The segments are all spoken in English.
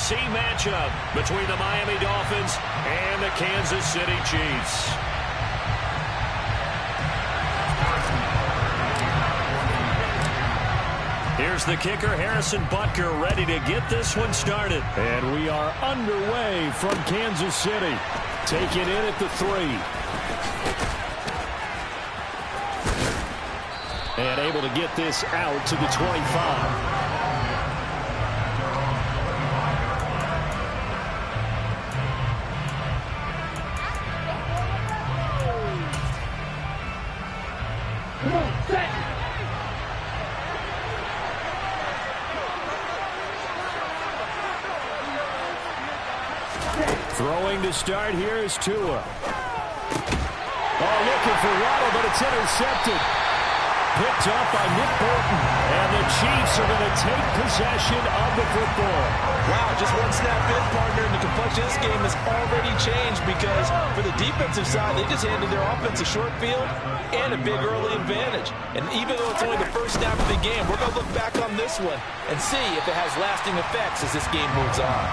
AFC matchup between the Miami Dolphins and the Kansas City Chiefs. Here's the kicker, Harrison Butker, ready to get this one started. And we are underway from Kansas City. Taking in at the 3. And able to get this out to the 25. Throwing to start here is Tua. Oh, looking for Waddle, but it's intercepted. Picked up by Nick Bolton. And the Chiefs are going to take possession of the football. Wow, just one snap in, partner, and the complexion of this game has already changed because for the defensive side, they just handed their offense a short field and a big early advantage. And even though it's only the first snap of the game, we're going to look back on this one and see if it has lasting effects as this game moves on.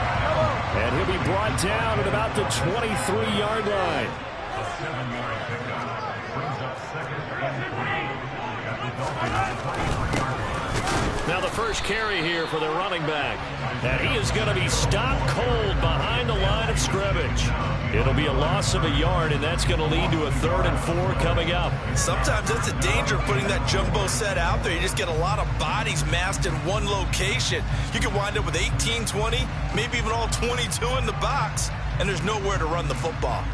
And he'll be brought down at about the 23-yard line. A 7-yard pickup brings up second and 3. Now the first carry here for the running back. And he is going to be stopped cold behind the line of scrimmage. It'll be a loss of a yard, and that's going to lead to a 3rd and 4 coming up. Sometimes that's the danger of putting that jumbo set out there. You just get a lot of bodies massed in one location. You can wind up with 18, 20, maybe even all 22 in the box, and there's nowhere to run the football.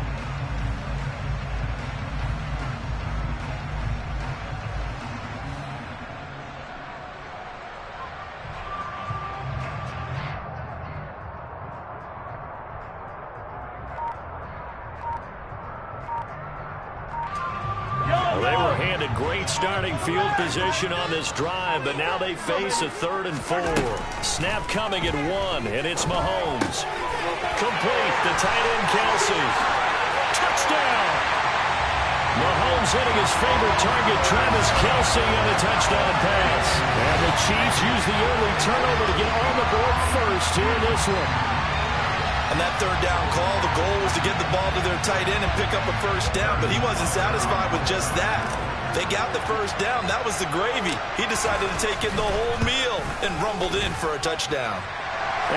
They were handed great starting field position on this drive, but now they face a 3rd and 4. Snap coming at 1, and it's Mahomes. Complete, the tight end Kelsey. Touchdown! Mahomes hitting his favorite target, Travis Kelsey, on a touchdown pass. And the Chiefs use the early turnover to get on the board first here in this one. And that 3rd down call, the goal was to get the ball to their tight end and pick up a first down, but he wasn't satisfied with just that. They got the first down. That was the gravy. He decided to take in the whole meal and rumbled in for a touchdown.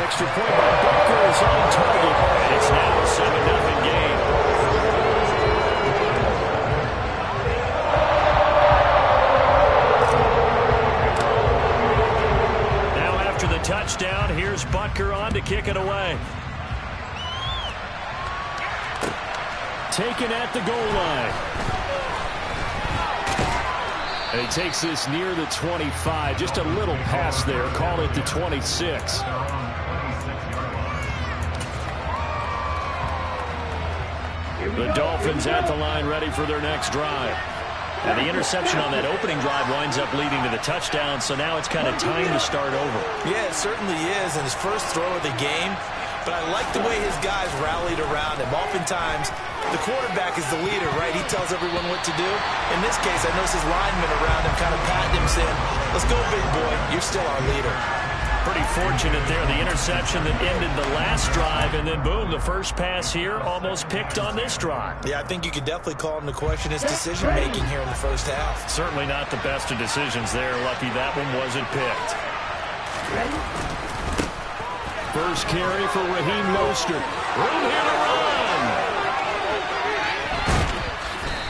Extra point by Butker is on target. And it's now a 7-0 game. Now after the touchdown, here's Butker on to kick it away. Taken at the goal line. And he takes this near the 25. Just a little pass there. Call it the 26. The Dolphins at the line ready for their next drive. And the interception on that opening drive winds up leading to the touchdown, so now it's kind of time to start over. Yeah, it certainly is, and his first throw of the game. But I like the way his guys rallied around him. Oftentimes, the quarterback is the leader, right? He tells everyone what to do. In this case, I notice his linemen around him kind of patting him, saying, let's go, big boy. You're still our leader. Pretty fortunate there, the interception that ended the last drive, and then boom, the first pass here almost picked on this drive. Yeah, I think you could definitely call him to question his decision-making here in the first half. Certainly not the best of decisions there. Lucky that one wasn't picked. First carry for Raheem Mostert. Room here to run.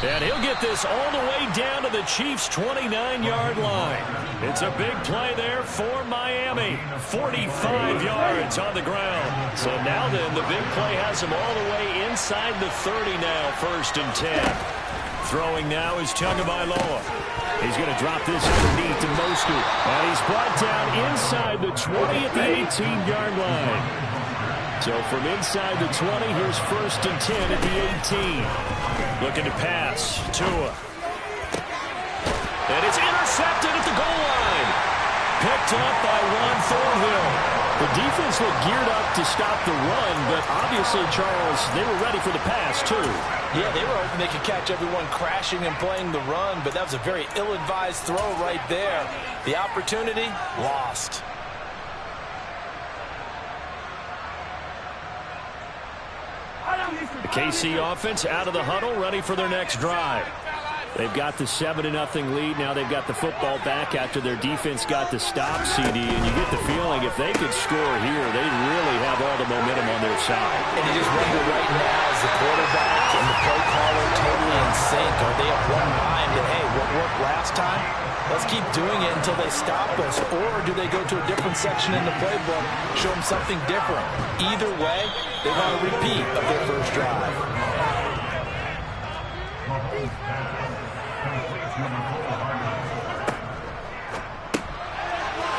And he'll get this all the way down to the Chiefs' 29-yard line. It's a big play there for Miami. 45 yards on the ground. So now then, the big play has him all the way inside the 30 now, 1st and 10. Throwing now is Tagovailoa. He's going to drop this underneath to Mostert. And he's brought down inside the 20 at the 18-yard line. So from inside the 20, here's 1st and 10 at the 18. Looking to pass. Tua. And it's intercepted at the goal line. Picked up by Ron Thornhill. The defense looked geared up to stop the run, but obviously, Charles, they were ready for the pass, too. Yeah, they were hoping they could catch everyone crashing and playing the run, but that was a very ill-advised throw right there. The opportunity, lost. The KC offense out of the huddle, ready for their next drive. They've got the 7-0 lead. Now they've got the football back after their defense got the stop, CD. And you get the feeling if they could score here, they really have all the momentum on their side. And you just wonder right now, is the quarterback and the play caller totally in sync? Are they of one mind that, hey, what worked last time? Let's keep doing it until they stop us. Or do they go to a different section in the playbook, show them something different? Either way, they want a repeat of their first drive.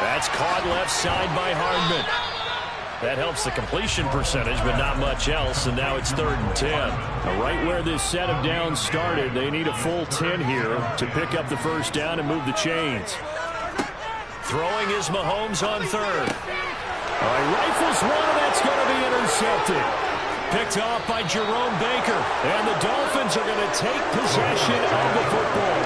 That's caught left side by Hardman. That helps the completion percentage, but not much else, and now it's 3rd and 10. Now, right where this set of downs started, they need a full 10 here to pick up the first down and move the chains. Throwing is Mahomes on 3rd. All right, rifles one, and that's going to be intercepted. Picked off by Jerome Baker, and the Dolphins are going to take possession of the football.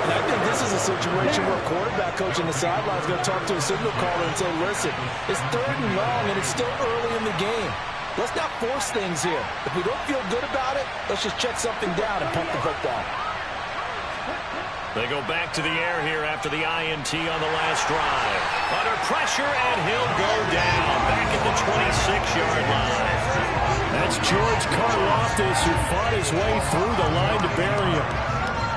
And I think this is a situation where a quarterback coach on the sideline is going to talk to a signal caller and say, listen, it's 3rd and long, and it's still early in the game. Let's not force things here. If we don't feel good about it, let's just check something down and pump the football. They go back to the air here after the INT on the last drive. Under pressure, and he'll go down back at the 26-yard line. That's George Karlaftis, who fought his way through the line to bury him.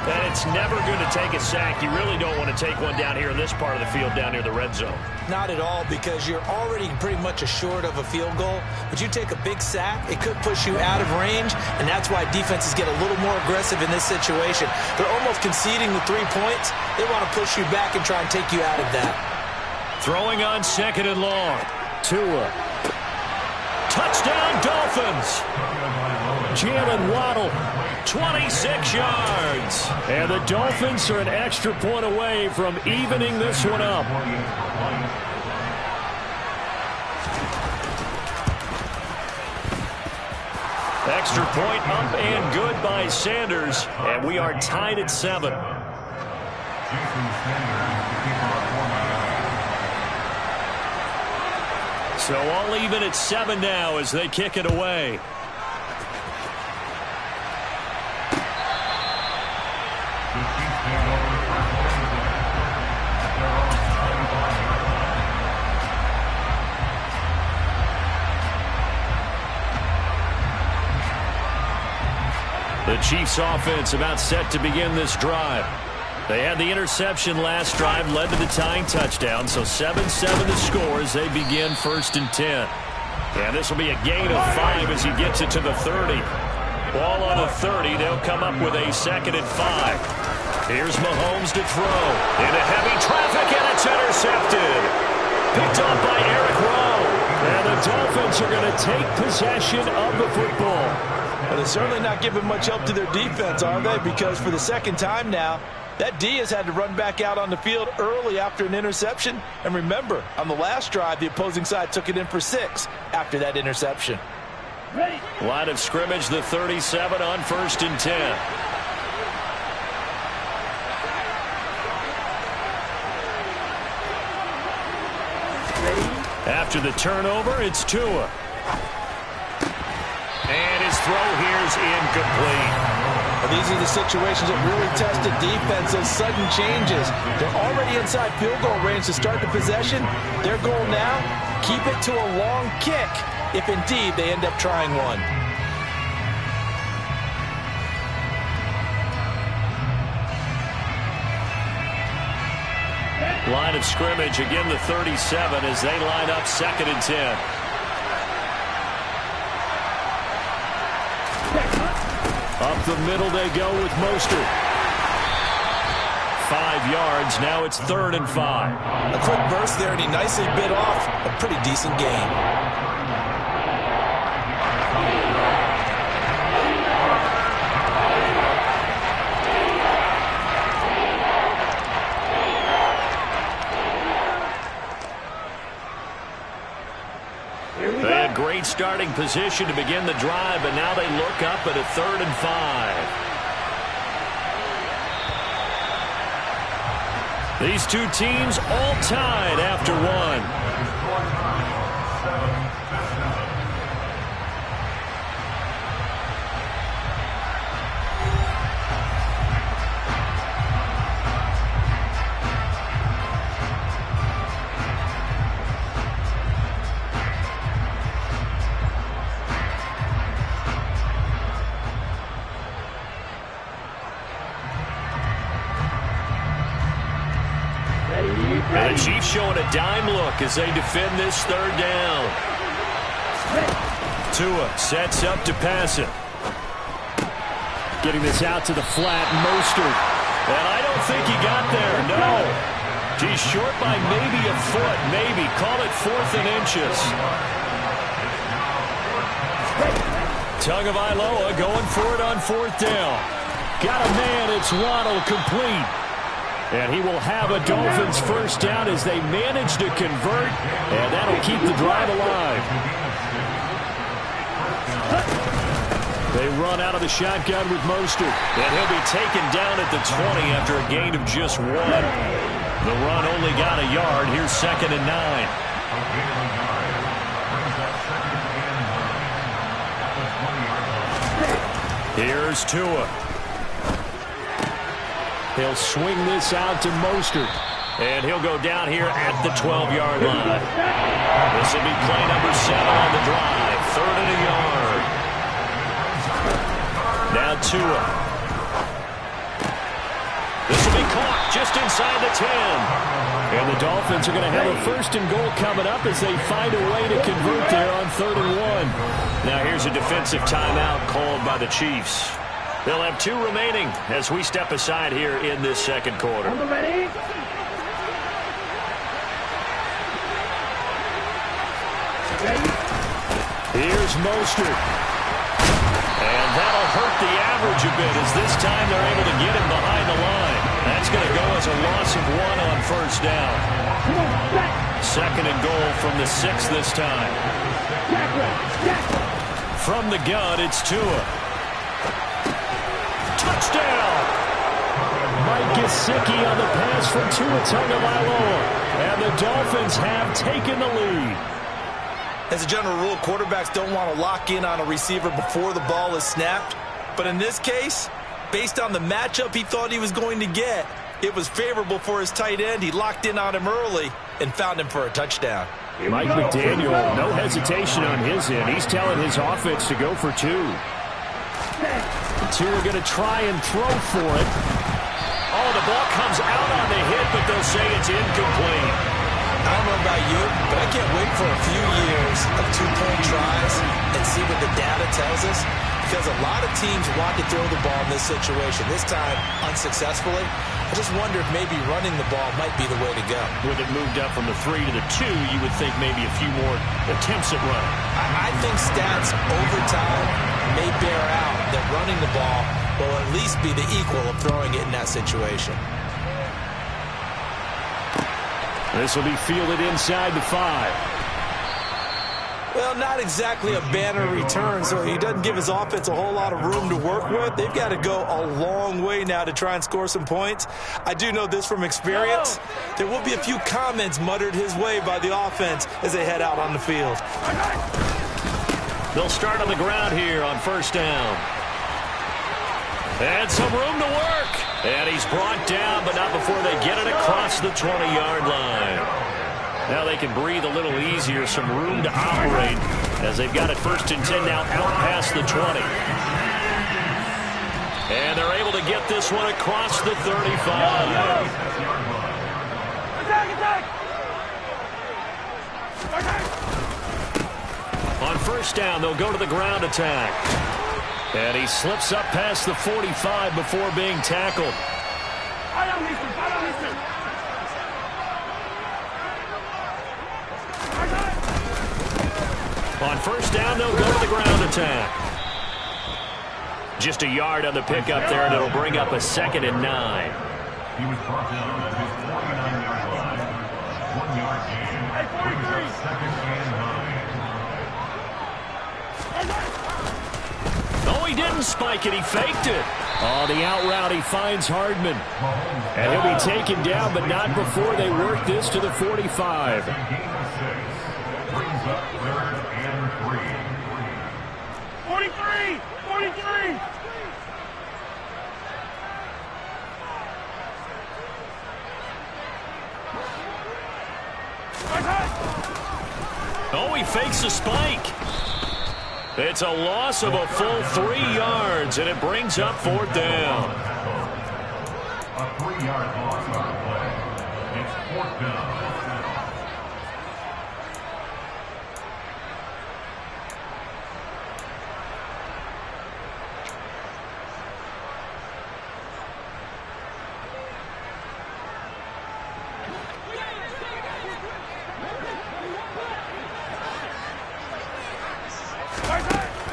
And it's never good to take a sack. You really don't want to take one down here in this part of the field, down near the red zone. Not at all, because you're already pretty much assured of a field goal. But you take a big sack, it could push you out of range, and that's why defenses get a little more aggressive in this situation. They're almost conceding the 3 points. They want to push you back and try and take you out of that. Throwing on 2nd and long. Tua. Touchdown, Dolphins. Jalen Waddle, 26 yards. And the Dolphins are an extra point away from evening this one up. Extra point up and good by Sanders. And we are tied at 7. So all even at 7 now as they kick it away. The Chiefs offense about set to begin this drive. They had the interception last drive, led to the tying touchdown, so 7-7 the score as they begin 1st and 10. And this will be a gain of 5 as he gets it to the 30. Ball on the 30, they'll come up with a 2nd and 5. Here's Mahomes to throw. Into heavy traffic, and it's intercepted. Picked off by Eric Rowe. And the Dolphins are going to take possession of the football. Well, they're certainly not giving much help to their defense, are they? Because for the 2nd time now, that D has had to run back out on the field early after an interception. And remember, on the last drive, the opposing side took it in for 6 after that interception. Line of scrimmage, the 37 on 1st and 10. After the turnover, it's Tua. And his throw here's incomplete. Well, these are the situations that really test the defense, those sudden changes. They're already inside field goal range to start the possession. Their goal now, keep it to a long kick, if indeed they end up trying one. Line of scrimmage, again the 37 as they line up 2nd and 10. Up the middle they go with Mostert. 5 yards, now it's 3rd and 5. A quick burst there, and he nicely bit off a pretty decent gain. Great starting position to begin the drive, but now they look up at a 3rd and 5. These two teams all tied after one. showing a dime look as they defend this third down. Tua sets up to pass it. Getting this out to the flat, Mostert. And I don't think he got there, no. He's short by maybe a foot, maybe. Call it 4th and inches. Tagovailoa going for it on 4th down. Got a man, it's Waddle, complete. And he will have a Dolphins first down as they manage to convert, and that'll keep the drive alive. They run out of the shotgun with Mostert. And he'll be taken down at the 20 after a gain of just 1. The run only got a yard. Here's 2nd and 9. Here's Tua. He'll swing this out to Mostert. And he'll go down here at the 12-yard line. This will be play number 7 on the drive. 3rd and a yard. Now Tua. This will be caught just inside the 10. And the Dolphins are going to have a 1st and goal coming up as they find a way to convert there on 3rd and 1. Now here's a defensive timeout called by the Chiefs. They'll have 2 remaining as we step aside here in this second quarter. Here's Mostert. And that'll hurt the average a bit as this time they're able to get him behind the line. That's going to go as a loss of 1 on 1st down. 2nd and goal from the 6 this time. From the gun, it's Tua. Touchdown! Mike Gesicki on the pass from Tua Tagovailoa. And the Dolphins have taken the lead. As a general rule, quarterbacks don't want to lock in on a receiver before the ball is snapped. But in this case, based on the matchup he thought he was going to get, it was favorable for his tight end. He locked in on him early and found him for a touchdown. Mike McDaniel, no hesitation on his end. He's telling his offense to go for 2. Tua going to try and throw for it. Oh, the ball comes out on the hit, but they'll say it's incomplete. I don't know about you, but I can't wait for a few years of 2-point tries and see what the data tells us, because a lot of teams want to throw the ball in this situation, this time unsuccessfully. I just wonder if maybe running the ball might be the way to go. With it moved up from the 3 to the 2, you would think maybe a few more attempts at running. I think stats over time may bear out that running the ball will at least be the equal of throwing it in that situation. This will be fielded inside the 5. Well, not exactly a banner return, so he doesn't give his offense a whole lot of room to work with. They've got to go a long way now to try and score some points. I do know this from experience. There will be a few comments muttered his way by the offense as they head out on the field. They'll start on the ground here on 1st down. And some room to work. And he's brought down, but not before they get it across the 20-yard line. Now they can breathe a little easier, some room to operate as they've got it 1st and 10 now out past the 20. And they're able to get this one across the 35. On 1st down, they'll go to the ground attack. And he slips up past the 45 before being tackled. On 1st down, they'll go to the ground attack. Just a yard on the pickup there, and it'll bring up a 2nd and 9. He was brought down at his 49-yard line. 1-yard gain. Brings up 2nd and 9. Oh, he didn't spike it. He faked it. Oh, the out route, he finds Hardman. And he'll be taken down, but not before they work this to the 45. Gain of 6. Brings up 3rd and 3. 43! 43! Oh, he fakes a spike. It's a loss of a full 3 yards, and it brings up 4th down. A 3-yard loss on the play. It's 4th down.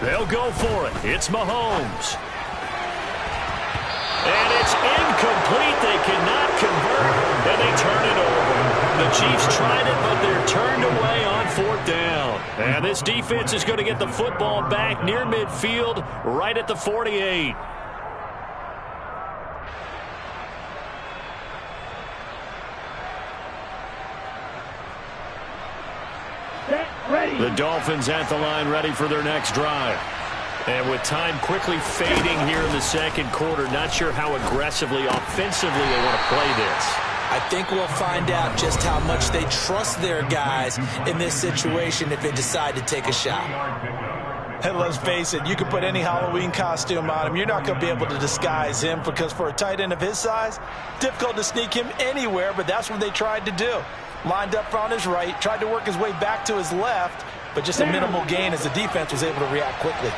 They'll go for it. It's Mahomes. And it's incomplete. They cannot convert, and they turn it over. The Chiefs tried it, but they're turned away on 4th down. And this defense is going to get the football back near midfield, right at the 48. The Dolphins at the line, ready for their next drive. And with time quickly fading here in the second quarter, not sure how aggressively, offensively they want to play this. I think we'll find out just how much they trust their guys in this situation if they decide to take a shot. And let's face it, you can put any Halloween costume on him. You're not going to be able to disguise him because for a tight end of his size, difficult to sneak him anywhere, but that's what they tried to do. Lined up on his right, tried to work his way back to his left, but just a minimal gain as the defense was able to react quickly.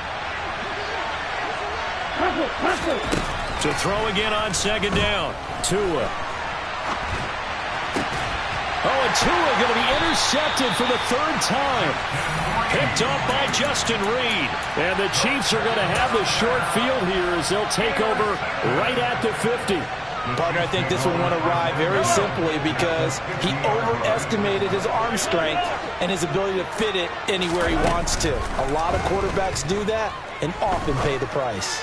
To throw again on 2nd down. Tua. Oh, and Tua going to be intercepted for the 3rd time. Picked up by Justin Reed. And the Chiefs are going to have the short field here as they'll take over right at the 50. Partner, I think this one went awry very simply because he overestimated his arm strength and his ability to fit it anywhere he wants to. A lot of quarterbacks do that and often pay the price.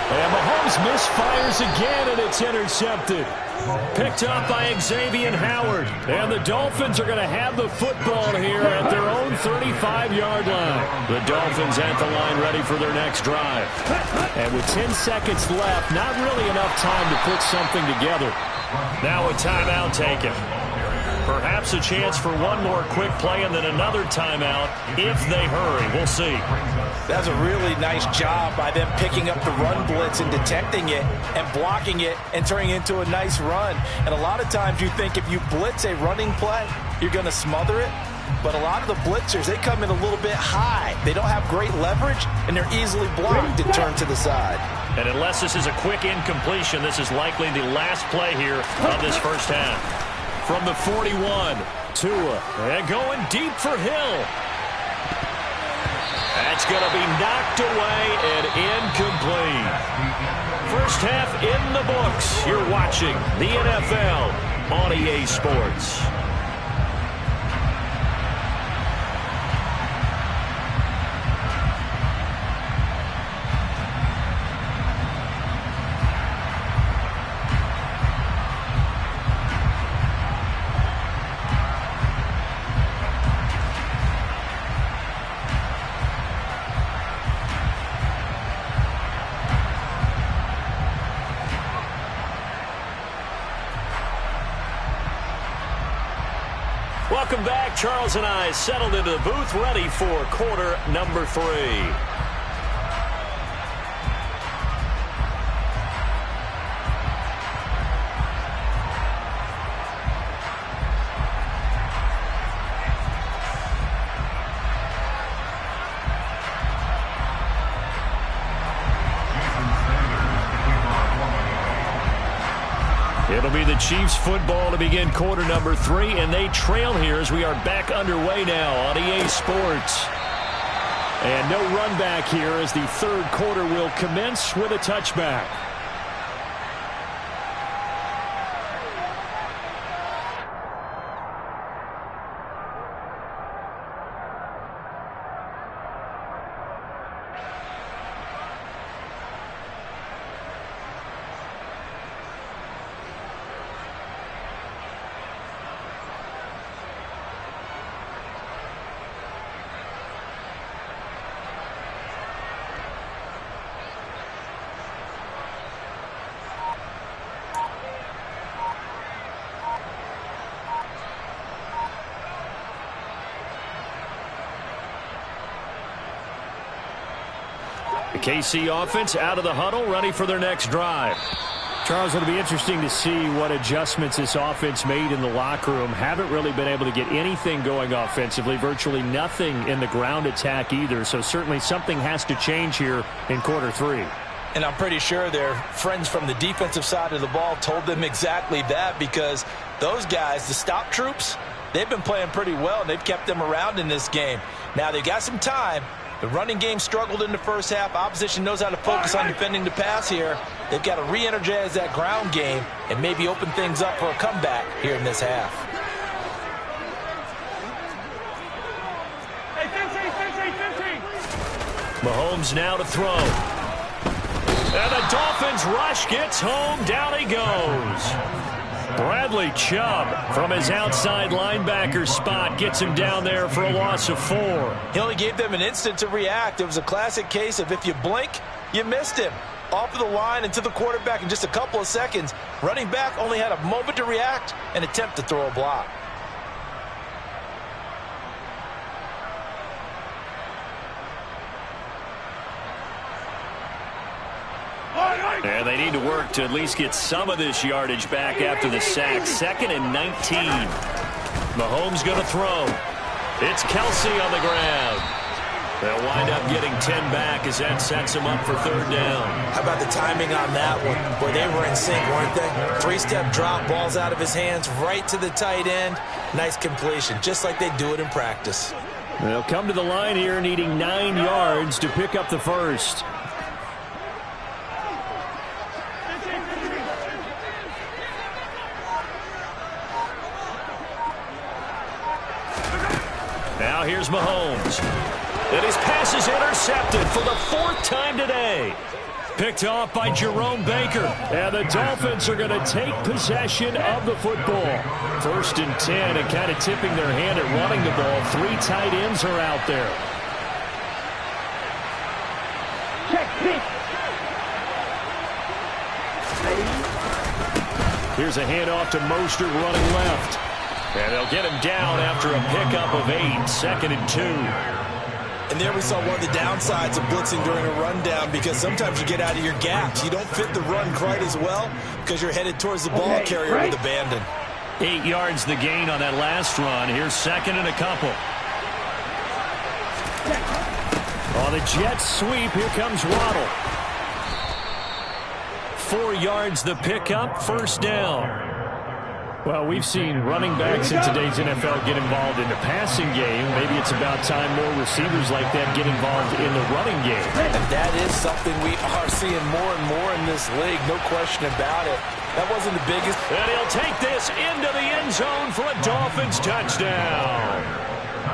And Mahomes misfires again, and it's intercepted. Picked up by Xavier Howard. And the Dolphins are going to have the football here at their own 35-yard line. The Dolphins at the line, ready for their next drive. And with 10 seconds left, not really enough time to put something together. Now a timeout taken. Perhaps a chance for one more quick play and then another timeout if they hurry. We'll see. That's a really nice job by them picking up the run blitz and detecting it and blocking it and turning it into a nice run. And a lot of times you think if you blitz a running play, you're going to smother it. But a lot of the blitzers, they come in a little bit high. They don't have great leverage, and they're easily blocked and turned to the side. And unless this is a quick incompletion, this is likely the last play here of this first half. From the 41, Tua, and going deep for Hill. That's going to be knocked away and incomplete. First half in the books. You're watching the NFL on EA Sports. Welcome back. Charles and I settled into the booth, ready for quarter number 3. It'll be the Chiefs football to begin quarter number 3, and they trail here as we are back underway now on EA Sports. And no run back here as the third quarter will commence with a touchback. The KC offense out of the huddle, ready for their next drive. Charles, it'll be interesting to see what adjustments this offense made in the locker room. Haven't really been able to get anything going offensively, virtually nothing in the ground attack either. So certainly something has to change here in quarter 3. And I'm pretty sure their friends from the defensive side of the ball told them exactly that, because those guys, the stop troops, they've been playing pretty well, and they've kept them around in this game. Now, they've got some time, The running game struggled in the first half. Opposition knows how to focus on defending the pass here. They've got to re-energize that ground game and maybe open things up for a comeback here in this half. Hey, 15. Mahomes now to throw. And the Dolphins rush gets home. Down he goes. Bradley Chubb from his outside linebacker spot gets him down there for a loss of 4. He only gave them an instant to react. It was a classic case of if you blink, you missed him. Off of the line and to the quarterback in just a couple of seconds. Running back only had a moment to react and attempt to throw a block. And they need to work to at least get some of this yardage back after the sack. 2nd and 19. Mahomes going to throw. It's Kelsey on the ground. They'll wind up getting 10 back as that sets them up for 3rd down. How about the timing on that one? Boy, they were in sync, weren't they? 3-step drop, balls out of his hands, right to the tight end. Nice completion, just like they do it in practice. They'll come to the line here needing 9 yards to pick up the first. Now here's Mahomes. And his pass is intercepted for the 4th time today. Picked off by Jerome Baker. And the Dolphins are going to take possession of the football. 1st and 10, and kind of tipping their hand at running the ball. 3 tight ends are out there. Here's a handoff to Mostert running left. And they'll get him down after a pickup of 8. 2nd and 2. And there we saw one of the downsides of blitzing during a rundown, because sometimes you get out of your gaps. You don't fit the run quite as well because you're headed towards the ball carrier with abandon. 8 yards the gain on that last run. Here's 2nd and a couple. On the jet sweep, here comes Waddle. 4 yards the pickup. 1st down. Well, we've seen running backs in today's NFL get involved in the passing game. Maybe it's about time more receivers like that get involved in the running game. And that is something we are seeing more and more in this league, no question about it. That wasn't the biggest. And he'll take this into the end zone for a Dolphins touchdown.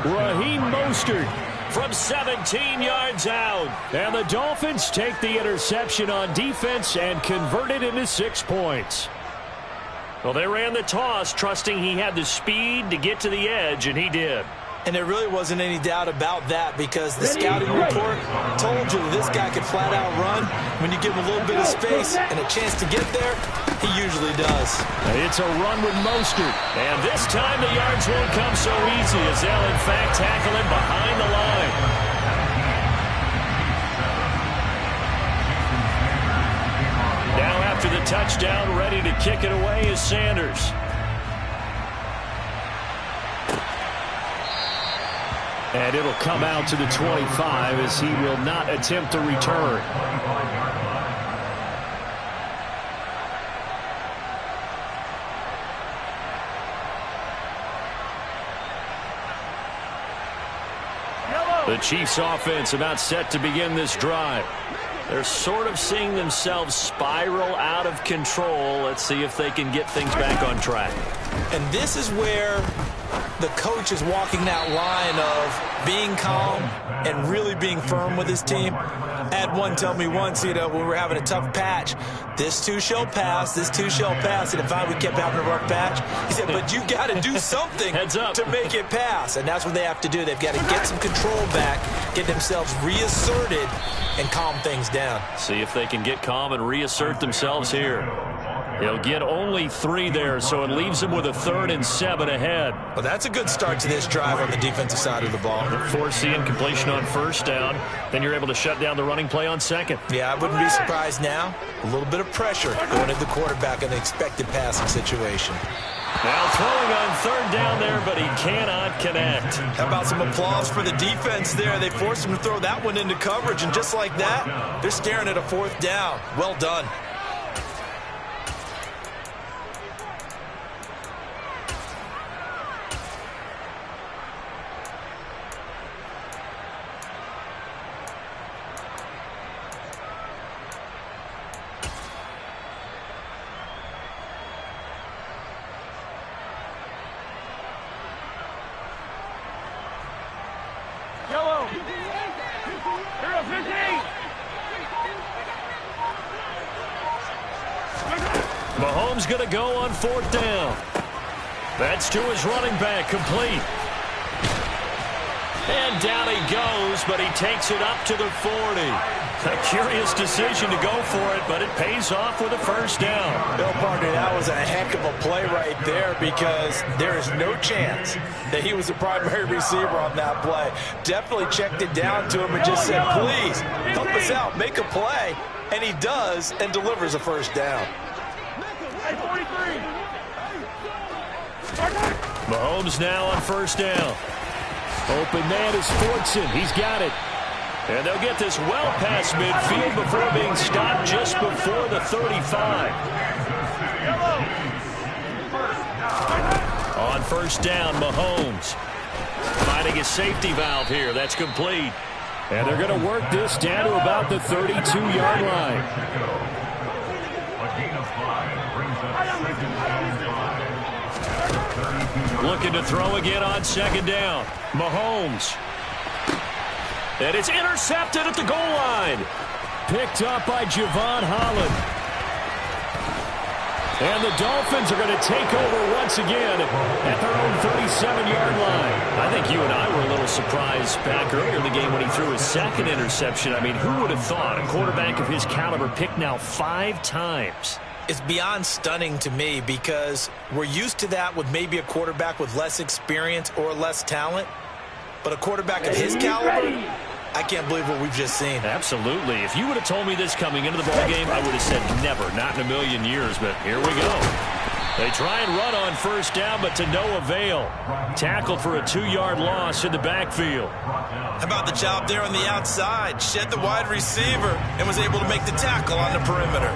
Raheem Mostert from 17 yards out. And the Dolphins take the interception on defense and convert it into 6 points. Well, they ran the toss, trusting he had the speed to get to the edge, and he did. And there really wasn't any doubt about that, because the scouting report told you that this guy could flat out run. When you give him a little bit of space and a chance to get there, he usually does. It's a run with Mostert. And this time the yards won't come so easy, as they'll in fact tackle him behind the line. Now after the touchdown, ready to kick it away is Sanders. And it'll come out to the 25 as he will not attempt to return. The Chiefs offense about set to begin this drive. They're sort of seeing themselves spiral out of control. Let's see if they can get things back on track. And this is where the coach is walking that line of being calm and really being firm with his team. I had one tell me once, when we were having a tough patch, this too shall pass, this too shall pass. And if we kept having a rough patch, he said, but you got to do something to make it pass. And that's what they have to do. They've got to get some control back, get themselves reasserted, and calm things down. See if they can get calm and reassert themselves here. He'll get only 3 there, so it leaves him with a 3rd and 7 ahead. Well, that's a good start to this drive on the defensive side of the ball. Force the incompletion on 1st down. Then you're able to shut down the running play on 2nd. Yeah, I wouldn't be surprised now. A little bit of pressure going at the quarterback in the expected passing situation. Now throwing on 3rd down there, but he cannot connect. How about some applause for the defense there? They forced him to throw that one into coverage, and just like that, they're staring at a 4th down. Well done. Mahomes going to go on 4th down. That's to his running back, complete. And down he goes, but he takes it up to the 40. A curious decision to go for it, but it pays off with a 1st down. Bill, partner, that was a heck of a play right there because there is no chance that he was the primary receiver on that play. Definitely checked it down to him and just said, please, help us out, make a play. And he does and delivers a 1st down. Mahomes now on 1st down. Open man is Fortson. He's got it. And they'll get this well past midfield before being stopped just before the 35. On 1st down, Mahomes finding his safety valve here. That's complete. And they're going to work this down to about the 32-yard line. Looking to throw again on 2nd down. Mahomes. And it's intercepted at the goal line. Picked up by Javon Holland. And the Dolphins are going to take over once again at their own 37-yard line. I think you and I were a little surprised back earlier in the game when he threw his 2nd interception. I mean, who would have thought a quarterback of his caliber picked now 5 times? It's beyond stunning to me because we're used to that with maybe a quarterback with less experience or less talent. But a quarterback of his caliber, I can't believe what we've just seen. Absolutely. If you would have told me this coming into the ballgame, I would have said never, not in a million years. But here we go. They try and run on 1st down, but to no avail. Tackled for a 2-yard loss in the backfield. How about the job there on the outside? Shed the wide receiver and was able to make the tackle on the perimeter.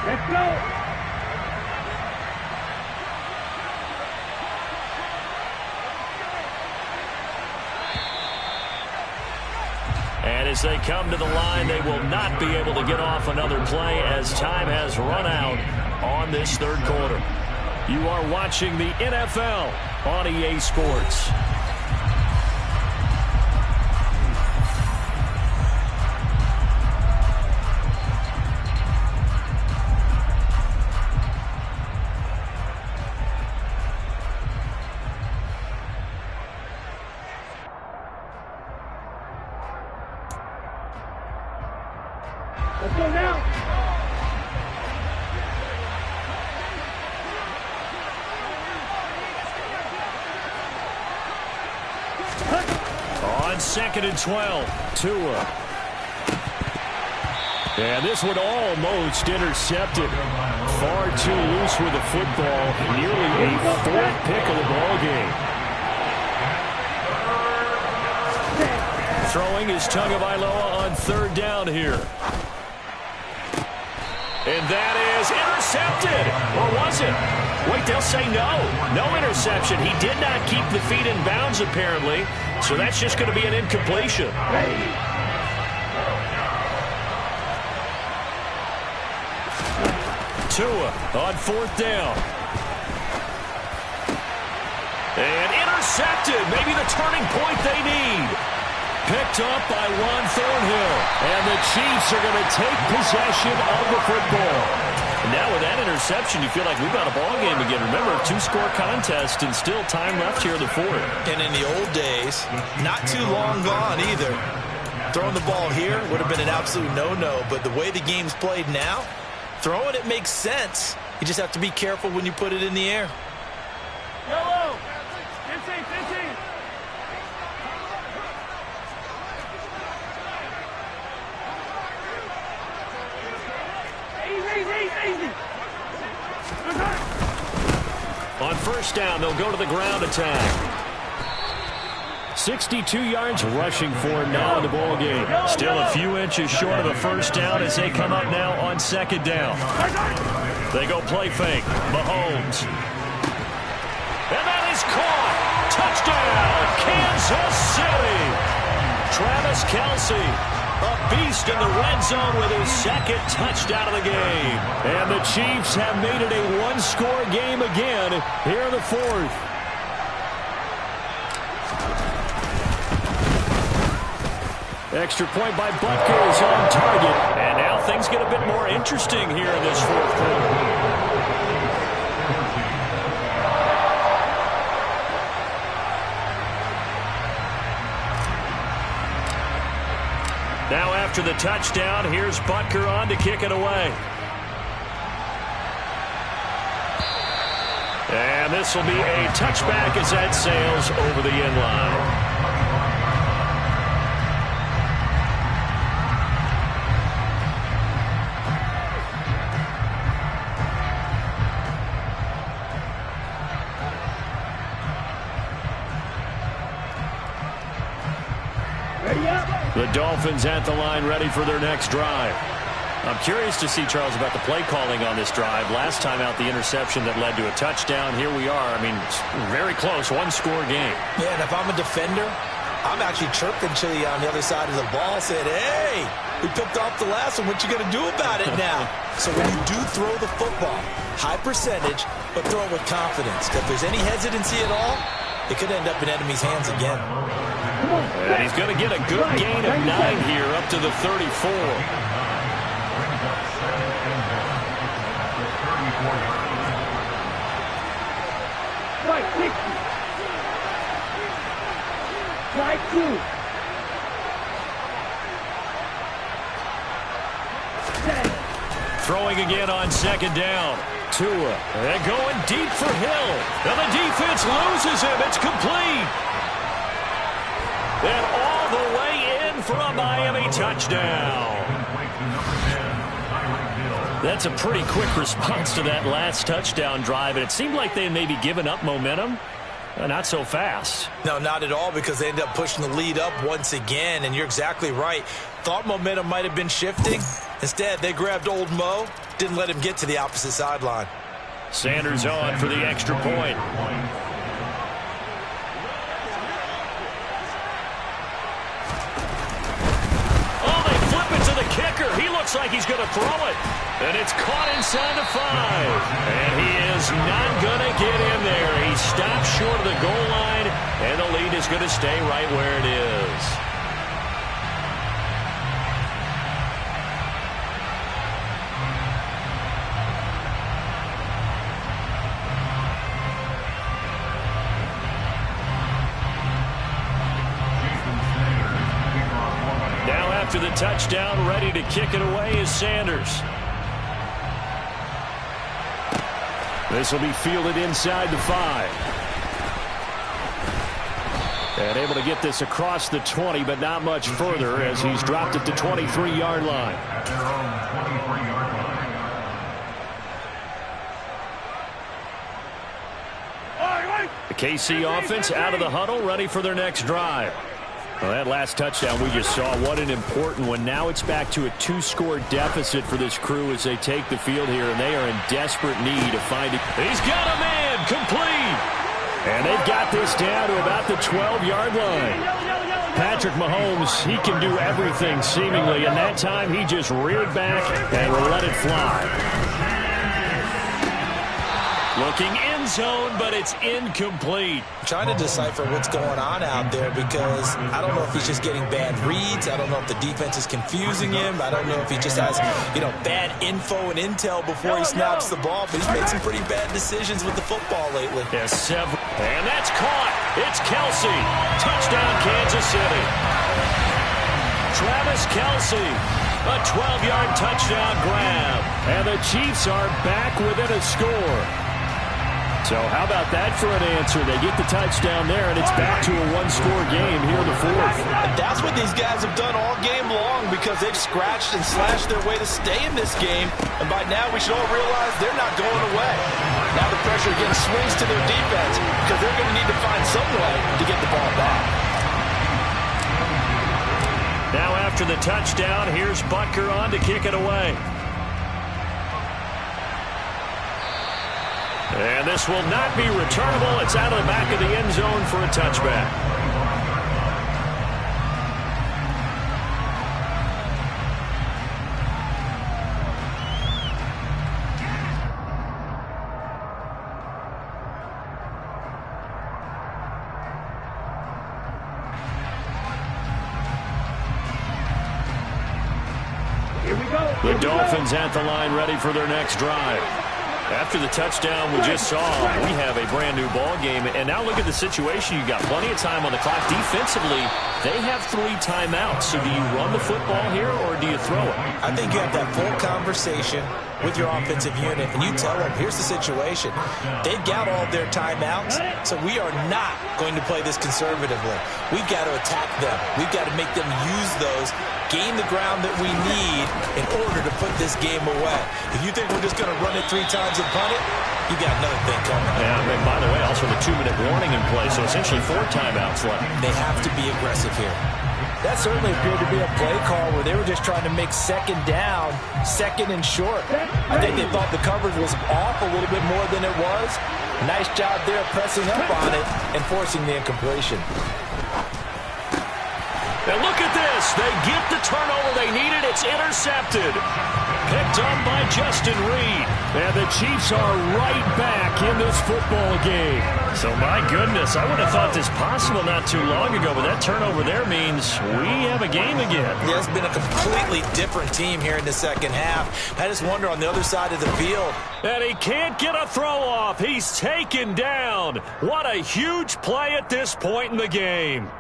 Let's go. And as they come to the line, they will not be able to get off another play as time has run out on this 3rd quarter. You are watching the NFL on EA Sports. Let's go now. On 2nd and 12, Tua. And this one almost intercepted. Far too loose with the football. Nearly a 4th pick of the ball game. Throwing is Tagovailoa on 3rd down here. And that is intercepted. Or was it? Wait, they'll say no. No interception. He did not keep the feet in bounds, apparently. So that's just going to be an incompletion. Tua on 4th down. And intercepted. Maybe the turning point they need. Picked up by Juan Thornhill. And the Chiefs are going to take possession of the football. And now with that interception, you feel like we've got a ball game again. Remember, 2-score contest and still time left here in the 4th. And in the old days, not too long gone either. Throwing the ball here would have been an absolute no-no. But the way the game's played now, throwing it makes sense. You just have to be careful when you put it in the air. Yellow. 15, 15. Easy. On 1st down, they'll go to the ground attack. 62 yards rushing for him now in the ball game. Still a few inches short of a 1st down as they come up now on 2nd down. They go play fake. Mahomes. And that is caught. Touchdown, Kansas City. Travis Kelce A beast in the red zone with his second touchdown of the game. And the Chiefs have made it a one-score game again here in the fourth. Extra point by Butker is on target. And now things get a bit more interesting here in this fourth quarter. Now after the touchdown, here's Butker on to kick it away. And this will be a touchback as that sails over the end line. The Dolphins at the line ready for their next drive. I'm curious to see, Charles, about the play calling on this drive. Last time out, the interception that led to a touchdown. Here we are. I mean, it's very close, one-score game. Yeah, and if I'm a defender, I'm actually chirping Chili on the other side of the ball, saying, hey, we picked off the last one. What you going to do about it now? So when you do throw the football, high percentage, but throw it with confidence. If there's any hesitancy at all, it could end up in enemy's hands again. And he's going to get a good gain of 9 here up to the 34. Right, 60. Right, 2. Throwing again on second down. Tua. And going deep for Hill. And the defense loses him. It's complete. And all the way in for a Miami touchdown. That's a pretty quick response to that last touchdown drive. And it seemed like they had maybe given up momentum. Not so fast. No, not at all, because they ended up pushing the lead up once again. And you're exactly right. Thought momentum might have been shifting. Instead, they grabbed old Mo. Didn't let him get to the opposite sideline. Sanders on for the extra point. Kicker, he looks like he's going to throw it. And it's caught inside the 5. And he is not going to get in there. He stops short of the goal line, and the lead is going to stay right where it is. After the touchdown, ready to kick it away is Sanders. This will be fielded inside the 5. And able to get this across the 20, but not much further as he's dropped it to 23-yard line. The KC offense out of the huddle, ready for their next drive. Well, that last touchdown we just saw, what an important one. Now it's back to a 2-score deficit for this crew as they take the field here, and they are in desperate need of finding. He's got a man, complete. And they've got this down to about the 12-yard line. Patrick Mahomes, he can do everything seemingly, and that time he just reared back and let it fly. Looking end zone, but it's incomplete. I'm trying to decipher what's going on out there, because I don't know if he's just getting bad reads. I don't know if the defense is confusing him. I don't know if he just has, bad info and intel before he snaps the ball. But he's made some pretty bad decisions with the football lately. Yes, several. And that's caught. It's Kelsey. Touchdown, Kansas City. Travis Kelsey. A 12-yard touchdown grab. And the Chiefs are back within a score. So how about that for an answer? They get the touchdown there, and it's back to a one-score game here in the fourth. And that's what these guys have done all game long, because they've scratched and slashed their way to stay in this game. And by now we should all realize they're not going away. Now the pressure again swings to their defense, because they're going to need to find some way to get the ball back. Now after the touchdown, here's Butker on to kick it away. And this will not be returnable. It's out of the back of the end zone for a touchback. The Dolphins at the line ready for their next drive. After the touchdown we just saw, we have a brand new ball game. And now look at the situation. You've got plenty of time on the clock. Defensively, they have 3 timeouts. So do you run the football here or do you throw it? I think you have that full conversation with your offensive unit, and you tell them, here's the situation. They've got all their timeouts, so we are not going to play this conservatively. We've got to attack them. We've got to make them use those, gain the ground that we need in order to put this game away. If you think we're just going to run it 3 times and punt it, you got another thing coming. Yeah, and by the way, also the 2-minute warning in play, so essentially 4 timeouts left. They have to be aggressive here. That certainly appeared to be a play call where they were just trying to make second down, second and short. I think they thought the coverage was off a little bit more than it was. Nice job there pressing up on it and forcing the incompletion. And look at this. They get the turnover they needed. It's intercepted. Picked up by Justin Reed. And the Chiefs are right back in this football game. So, my goodness, I would have thought this possible not too long ago, but that turnover there means we have a game again. Yeah, it's been a completely different team here in the second half. I just wonder on the other side of the field. And he can't get a throw off. He's taken down. What a huge play at this point in the game.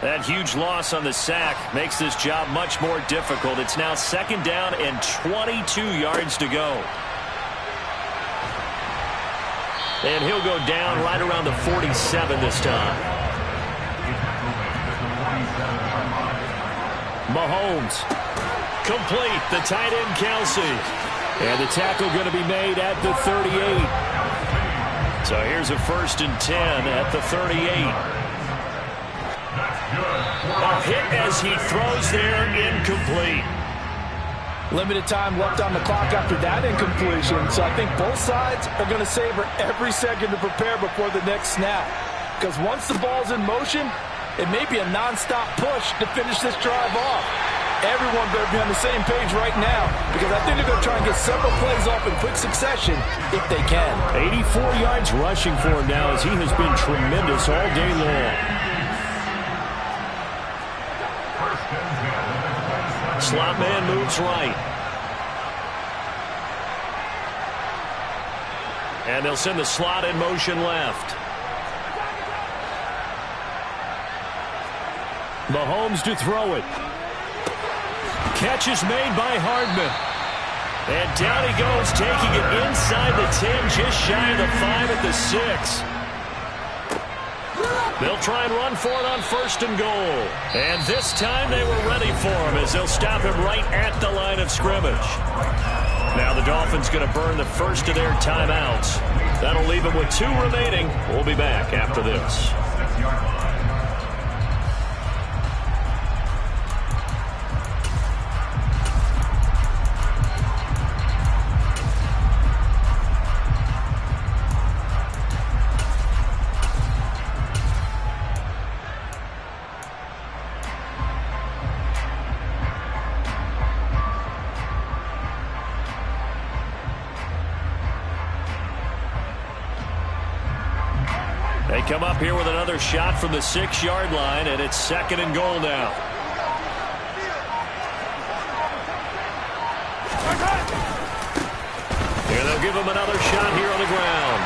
That huge loss on the sack makes this job much more difficult. It's now second down and 22 yards to go. And he'll go down right around the 47 this time. Mahomes. Complete. The tight end, Kelsey. And the tackle going to be made at the 38. So here's a 1st and 10 at the 38. A hit as he throws there, incomplete. Limited time left on the clock after that incompletion, so I think both sides are going to savor every second to prepare before the next snap. Because once the ball's in motion, it may be a nonstop push to finish this drive off. Everyone better be on the same page right now, because I think they're going to try and get several plays off in quick succession if they can. 84 yards rushing for him now as he has been tremendous all day long. Slot man moves right. And they'll send the slot in motion left. Mahomes to throw it. Catch is made by Hardman. And down he goes, taking it inside the 10, just shy of the 5 at the 6. They'll try and run for it on 1st and goal. And this time they were ready for him as they'll stop him right at the line of scrimmage. Now the Dolphins going to burn the first of their timeouts. That'll leave them with 2 remaining. We'll be back after this. They come up here with another shot from the 6-yard line, and it's 2nd and goal now. Here they'll give him another shot here on the ground.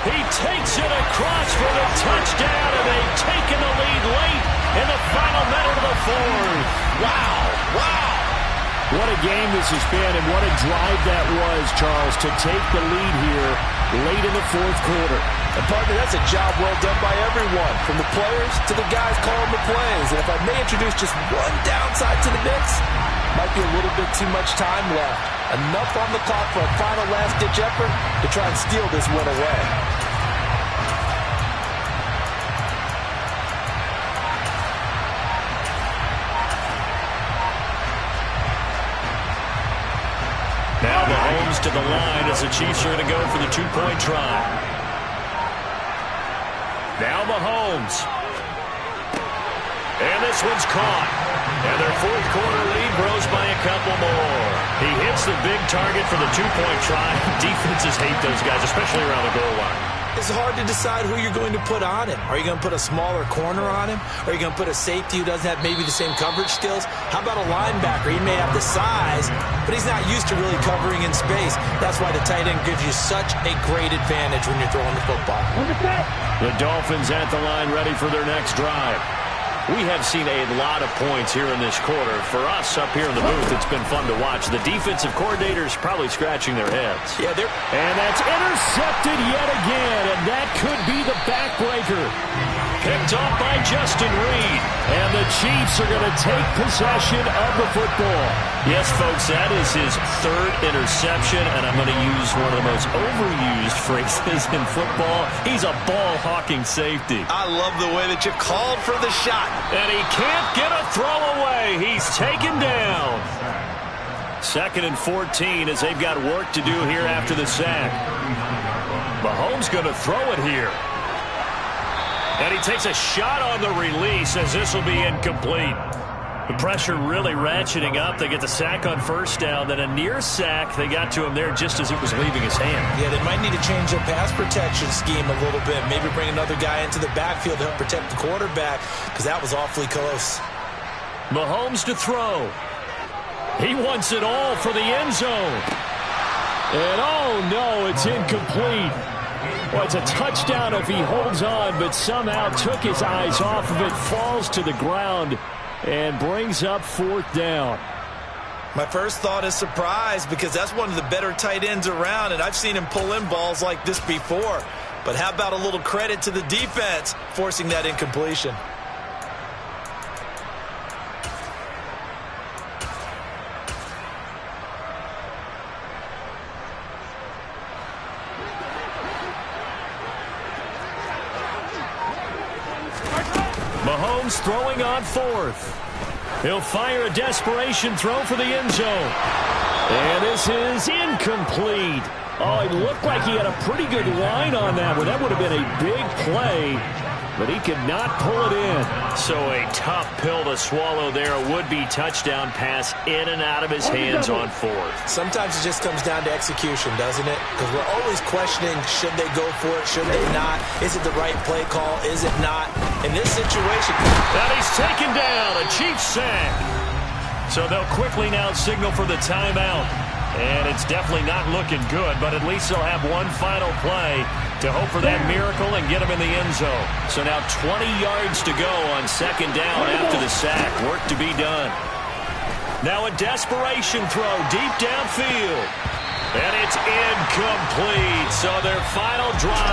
He takes it across for the touchdown, and they've taken the lead late in the final minute of the 4th. Wow, wow. What a game this has been, and what a drive that was, Charles, to take the lead here late in the 4th quarter. And partner, that's a job well done by everyone, from the players to the guys calling the plays. And if I may introduce just one downside to the mix, might be a little bit too much time left. Enough on the clock for a final last-ditch effort to try and steal this win away. Now Mahomes to the line as the Chiefs are going to go for the 2-point try. Now Mahomes. And this one's caught. And their 4th quarter lead grows by a couple more. He hits the big target for the 2-point try. Defense defenses hate those guys, especially around the goal line. It's hard to decide who you're going to put on him. Are you going to put a smaller corner on him? Are you going to put a safety who doesn't have maybe the same coverage skills? How about a linebacker? He may have the size, but he's not used to really covering in space. That's why the tight end gives you such a great advantage when you're throwing the football. The Dolphins at the line ready for their next drive. We have seen a lot of points here in this quarter. For us up here in the booth, it's been fun to watch. The defensive coordinators probably scratching their heads. Yeah, and that's intercepted yet again, and that could be the backbreaker. Picked off by Justin Reed. And the Chiefs are going to take possession of the football. Yes, folks, that is his third interception, and I'm going to use one of the most overused phrases in football. He's a ball-hawking safety. I love the way that you called for the shot. And he can't get a throw away. He's taken down. 2nd and 14 as they've got work to do here after the sack. Mahomes going to throw it here. And he takes a shot on the release as this will be incomplete. The pressure really ratcheting up. They get the sack on first down. Then a near sack. They got to him there just as it was leaving his hand. Yeah, they might need to change their pass protection scheme a little bit. Maybe bring another guy into the backfield to help protect the quarterback, because that was awfully close. Mahomes to throw. He wants it all for the end zone. And oh no, it's incomplete. Well, it's a touchdown if he holds on, but somehow took his eyes off of it, falls to the ground, and brings up 4th down. My first thought is surprise, because that's one of the better tight ends around, and I've seen him pull in balls like this before. But how about a little credit to the defense forcing that incompletion? Mahomes throwing on 4th. He'll fire a desperation throw for the end zone. And this is incomplete. Oh, it looked like he had a pretty good line on that one. That would have been a big play, but he could not pull it in. So a tough pill to swallow there. A would-be touchdown pass in and out of his hands on 4th. Sometimes it just comes down to execution, doesn't it? Because we're always questioning, should they go for it, should they not? Is it the right play call? Is it not? In this situation... Now he's taken down. A Chiefs sack. So they'll quickly now signal for the timeout. And it's definitely not looking good, but at least they'll have one final play to hope for that miracle and get him in the end zone. So now 20 yards to go on 2nd down after the sack. Work to be done. Now a desperation throw deep downfield. And it's incomplete. So their final drive